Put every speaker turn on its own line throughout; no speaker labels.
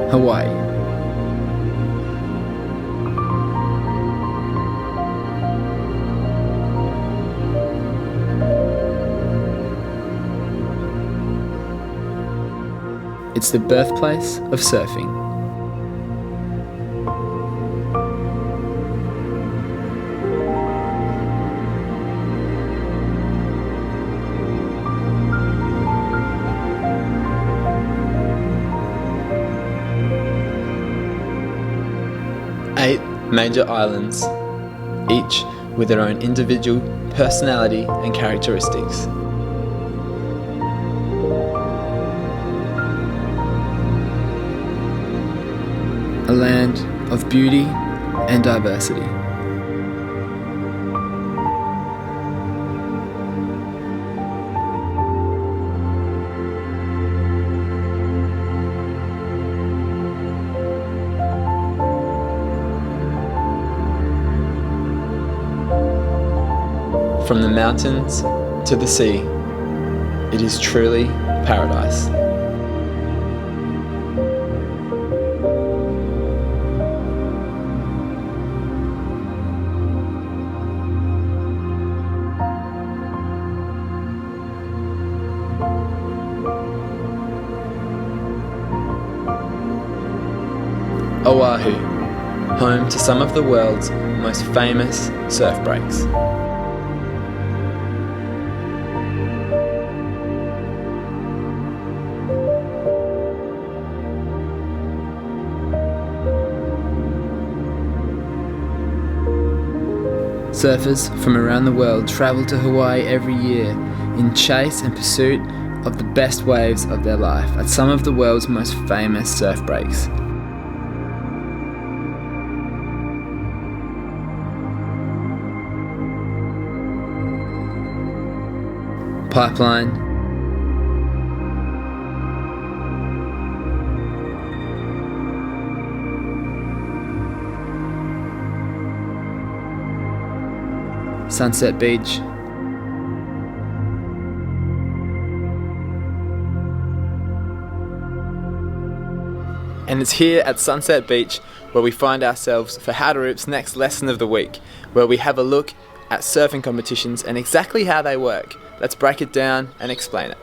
Hawaii. It's the birthplace of surfing. Eight major islands, each with their own individual personality and characteristics. A land of beauty and diversity. From the mountains to the sea, it is truly paradise. Oahu, home to some of the world's most famous surf breaks. Surfers from around the world travel to Hawaii every year in chase and pursuit of the best waves of their life at some of the world's most famous surf breaks. Pipeline, Sunset Beach, and it's here at Sunset Beach where we find ourselves for How to Roop's next lesson of the week, where we have a look at surfing competitions and exactly how they work. Let's break it down and explain it.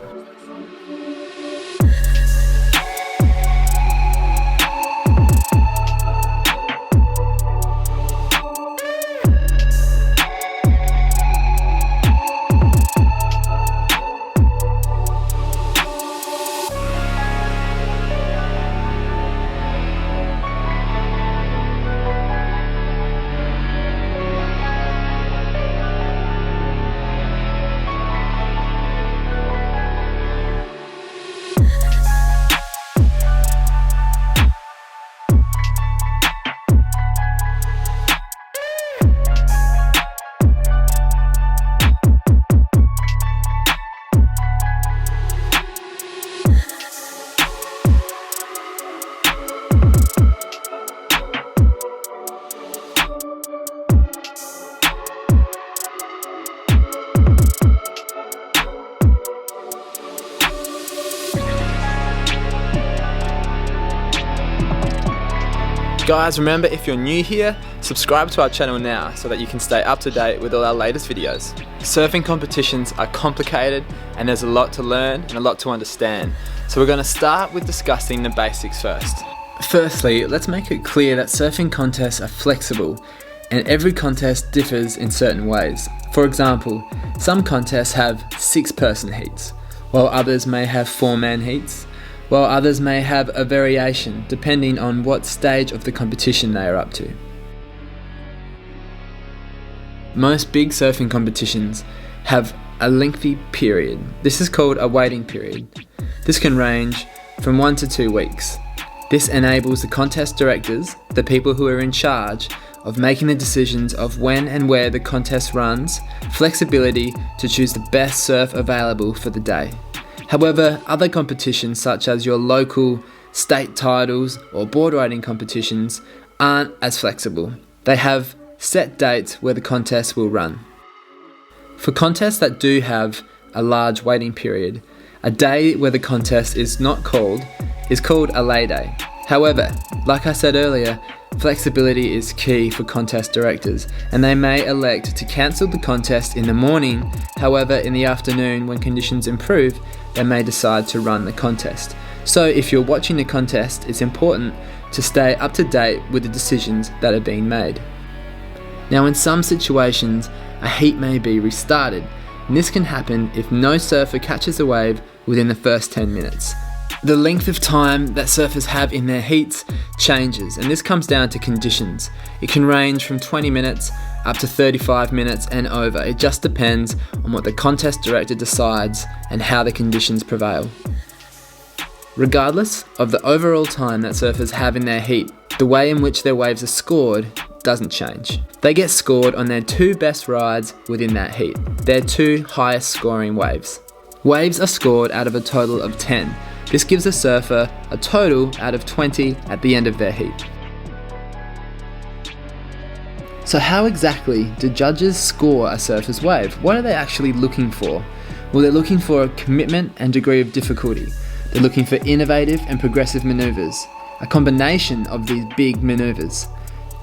Guys, remember, if you're new here, subscribe to our channel now so that you can stay up to date with all our latest videos. Surfing competitions are complicated and there's a lot to learn and a lot to understand. So we're going to start with discussing the basics first. Firstly, let's make it clear that surfing contests are flexible and every contest differs in certain ways. For example, some contests have 6-person heats, while others may have 4-man heats, while others may have a variation depending on what stage of the competition they are up to. Most big surfing competitions have a lengthy period. This is called a waiting period. This can range from 1 to 2 weeks. This enables the contest directors, the people who are in charge of making the decisions of when and where the contest runs, flexibility to choose the best surf available for the day. However, other competitions such as your local state titles or board riding competitions aren't as flexible. They have set dates where the contest will run. For contests that do have a large waiting period, a day where the contest is not called is called a lay day. However, like I said earlier, flexibility is key for contest directors, and they may elect to cancel the contest in the morning. However, in the afternoon, when conditions improve, they may decide to run the contest. So if you're watching the contest, it's important to stay up to date with the decisions that are being made. Now, in some situations, a heat may be restarted, and this can happen if no surfer catches a wave within the first 10 minutes. The length of time that surfers have in their heats changes, and this comes down to conditions. It can range from 20 minutes up to 35 minutes and over. It just depends on what the contest director decides and how the conditions prevail. Regardless of the overall time that surfers have in their heat, the way in which their waves are scored doesn't change. They get scored on their 2 best rides within that heat, their 2 highest scoring waves. Waves are scored out of a total of 10. This gives a surfer a total out of 20 at the end of their heat. So how exactly do judges score a surfer's wave? What are they actually looking for? Well, they're looking for a commitment and degree of difficulty. They're looking for innovative and progressive maneuvers, a combination of these big maneuvers,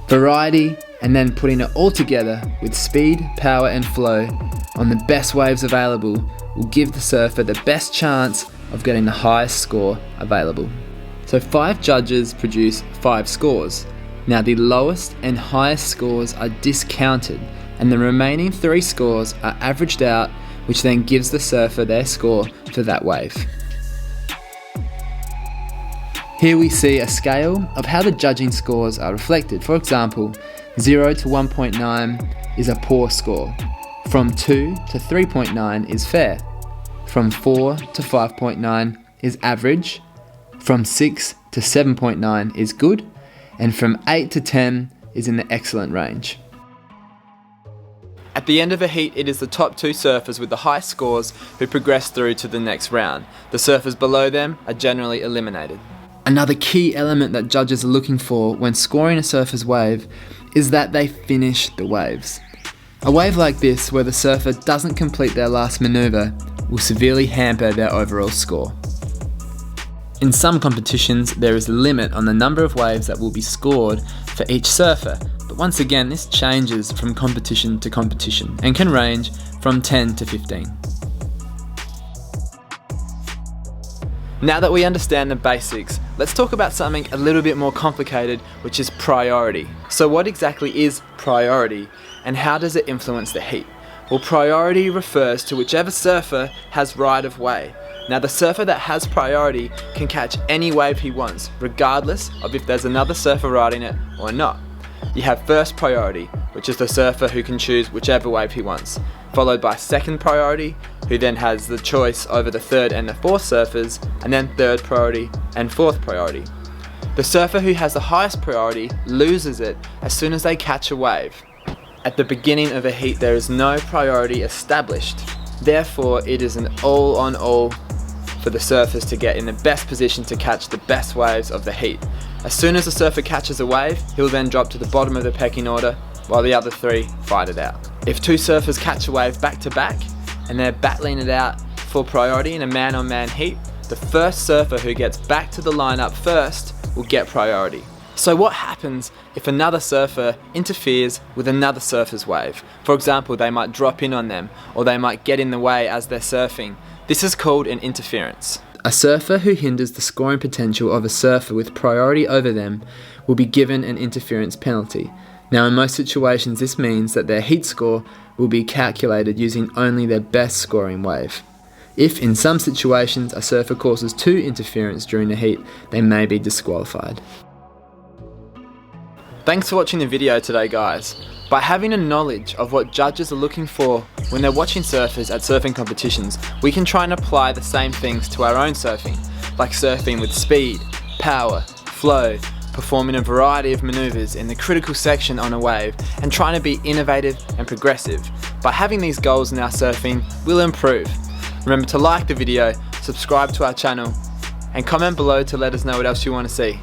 variety, and then putting it all together with speed, power and flow on the best waves available will give the surfer the best chance of getting the highest score available. So 5 judges produce 5 scores. Now the lowest and highest scores are discounted, and the remaining 3 scores are averaged out, which then gives the surfer their score for that wave. Here we see a scale of how the judging scores are reflected. For example, 0 to 1.9 is a poor score. From 2 to 3.9 is fair. From 4 to 5.9 is average. From 6 to 7.9 is good. And from 8 to 10 is in the excellent range. At the end of a heat, it is the top 2 surfers with the highest scores who progress through to the next round. The surfers below them are generally eliminated. Another key element that judges are looking for when scoring a surfer's wave is that they finish the waves. A wave like this, where the surfer doesn't complete their last manoeuvre, will severely hamper their overall score. In some competitions, there is a limit on the number of waves that will be scored for each surfer, but once again, this changes from competition to competition and can range from 10 to 15. Now that we understand the basics, let's talk about something a little bit more complicated, which is priority. So what exactly is priority, and how does it influence the heat? Well, priority refers to whichever surfer has right of way. Now the surfer that has priority can catch any wave he wants, regardless of if there's another surfer riding it or not. You have first priority, which is the surfer who can choose whichever wave he wants, followed by second priority, who then has the choice over the third and the fourth surfers, and then third priority and fourth priority. The surfer who has the highest priority loses it as soon as they catch a wave. At the beginning of a heat, there is no priority established. Therefore, it is an all-on-all for the surfers to get in the best position to catch the best waves of the heat. As soon as the surfer catches a wave, he'll then drop to the bottom of the pecking order while the other 3 fight it out. If 2 surfers catch a wave back to back and they're battling it out for priority in a man-on-man heat, the first surfer who gets back to the lineup first will get priority. So what happens if another surfer interferes with another surfer's wave? For example, they might drop in on them, or they might get in the way as they're surfing. This is called an interference. A surfer who hinders the scoring potential of a surfer with priority over them will be given an interference penalty. Now, in most situations, this means that their heat score will be calculated using only their best scoring wave. If, in some situations, a surfer causes 2 interference during the heat, they may be disqualified. Thanks for watching the video today, guys. By having a knowledge of what judges are looking for when they're watching surfers at surfing competitions, we can try and apply the same things to our own surfing, like surfing with speed, power, flow, performing a variety of maneuvers in the critical section on a wave, and trying to be innovative and progressive. By having these goals in our surfing, we'll improve. Remember to like the video, subscribe to our channel, and comment below to let us know what else you want to see.